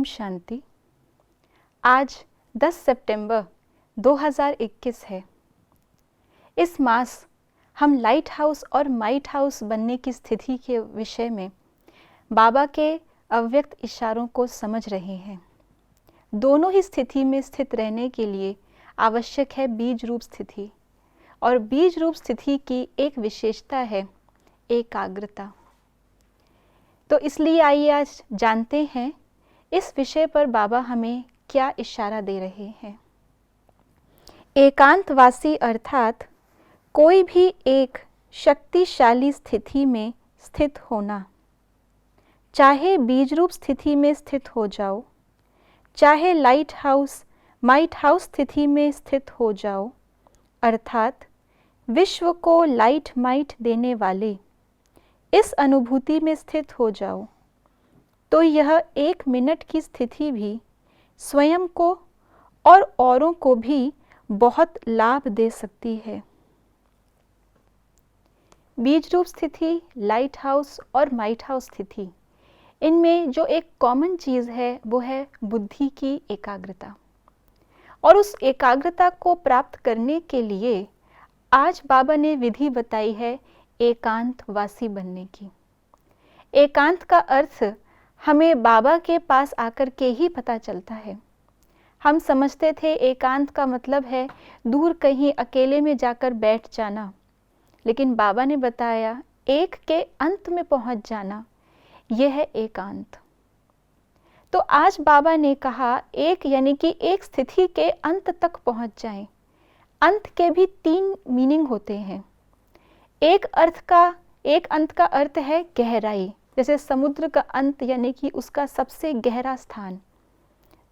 शांति। आज 10 सितंबर 2021 है। इस मास हम लाइट हाउस और माइट हाउस बनने की स्थिति के विषय में बाबा के अव्यक्त इशारों को समझ रहे हैं। दोनों ही स्थिति में स्थित रहने के लिए आवश्यक है बीज रूप स्थिति, और बीज रूप स्थिति की एक विशेषता है एकाग्रता। तो इसलिए आइए आज जानते हैं इस विषय पर बाबा हमें क्या इशारा दे रहे हैं। एकांतवासी अर्थात कोई भी एक शक्तिशाली स्थिति में स्थित होना। चाहे बीज रूप स्थिति में स्थित हो जाओ, चाहे लाइट हाउस माइट हाउस स्थिति में स्थित हो जाओ, अर्थात विश्व को लाइट माइट देने वाले इस अनुभूति में स्थित हो जाओ, तो यह 1 मिनट की स्थिति भी स्वयं को और औरों को भी बहुत लाभ दे सकती है। बीज रूप स्थिति, लाइट हाउस और माइट हाउस स्थिति, इनमें जो एक कॉमन चीज़ है वो है बुद्धि की एकाग्रता। और उस एकाग्रता को प्राप्त करने के लिए आज बाबा ने विधि बताई है एकांतवासी बनने की। एकांत का अर्थ हमें बाबा के पास आकर के ही पता चलता है। हम समझते थे एकांत का मतलब है दूर कहीं अकेले में जाकर बैठ जाना, लेकिन बाबा ने बताया एक के अंत में पहुंच जाना, यह है एकांत। तो आज बाबा ने कहा एक यानी कि एक स्थिति के अंत तक पहुंच जाएं। अंत के भी 3 मीनिंग होते हैं। एक अंत का अर्थ है गहराई, जैसे समुद्र का अंत यानी कि उसका सबसे गहरा स्थान।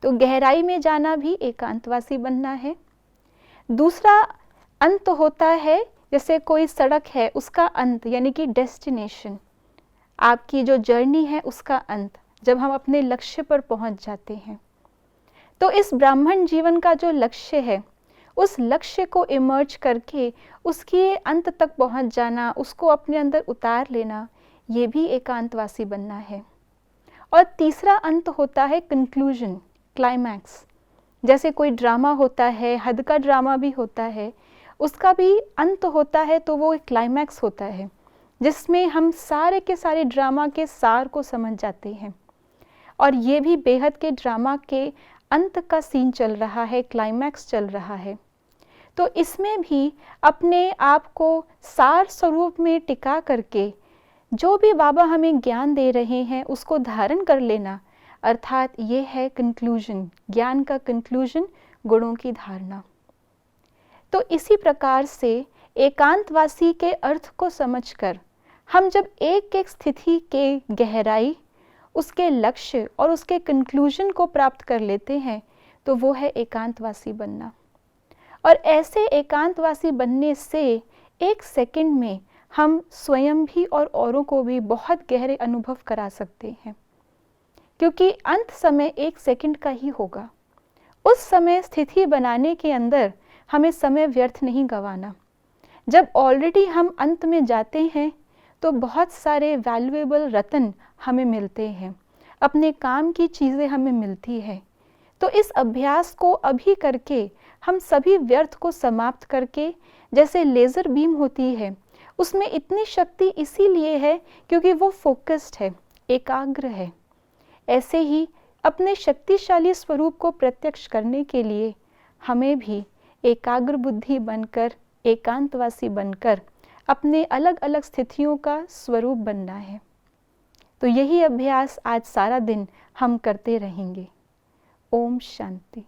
तो गहराई में जाना भी एकांतवासी बनना है। दूसरा अंत होता है जैसे कोई सड़क है उसका अंत यानी कि डेस्टिनेशन, आपकी जो जर्नी है उसका अंत, जब हम अपने लक्ष्य पर पहुंच जाते हैं। तो इस ब्राह्मण जीवन का जो लक्ष्य है, उस लक्ष्य को इमर्ज करके उसके अंत तक पहुंच जाना, उसको अपने अंदर उतार लेना, ये भी एकांतवासी बनना है। और तीसरा अंत होता है कंक्लूजन, क्लाइमैक्स। जैसे कोई ड्रामा होता है, हद का ड्रामा भी होता है, उसका भी अंत होता है, तो वो एक क्लाइमैक्स होता है जिसमें हम सारे के सारे ड्रामा के सार को समझ जाते हैं। और ये भी बेहद के ड्रामा के अंत का सीन चल रहा है, क्लाइमैक्स चल रहा है। तो इसमें भी अपने आप को सार स्वरूप में टिका करके जो भी बाबा हमें ज्ञान दे रहे हैं उसको धारण कर लेना, अर्थात ये है कंक्लूजन, ज्ञान का कंक्लूजन, गुणों की धारणा। तो इसी प्रकार से एकांतवासी के अर्थ को समझकर हम जब एक एक स्थिति के गहराई, उसके लक्ष्य और उसके कंक्लूजन को प्राप्त कर लेते हैं, तो वो है एकांतवासी बनना। और ऐसे एकांतवासी बनने से 1 सेकंड में हम स्वयं भी और औरों को भी बहुत गहरे अनुभव करा सकते हैं, क्योंकि अंत समय 1 सेकंड का ही होगा। उस समय स्थिति बनाने के अंदर हमें समय व्यर्थ नहीं गंवाना। जब ऑलरेडी हम अंत में जाते हैं तो बहुत सारे वैल्यूएबल रत्न हमें मिलते हैं, अपने काम की चीज़ें हमें मिलती है। तो इस अभ्यास को अभी करके हम सभी व्यर्थ को समाप्त करके, जैसे लेज़र बीम होती है उसमें इतनी शक्ति इसीलिए है क्योंकि वो फोकस्ड है, एकाग्र है। ऐसे ही अपने शक्तिशाली स्वरूप को प्रत्यक्ष करने के लिए हमें भी एकाग्र बुद्धि बनकर, एकांतवासी बनकर अपने अलग अलग स्थितियों का स्वरूप बनना है। तो यही अभ्यास आज सारा दिन हम करते रहेंगे। ओम शांति।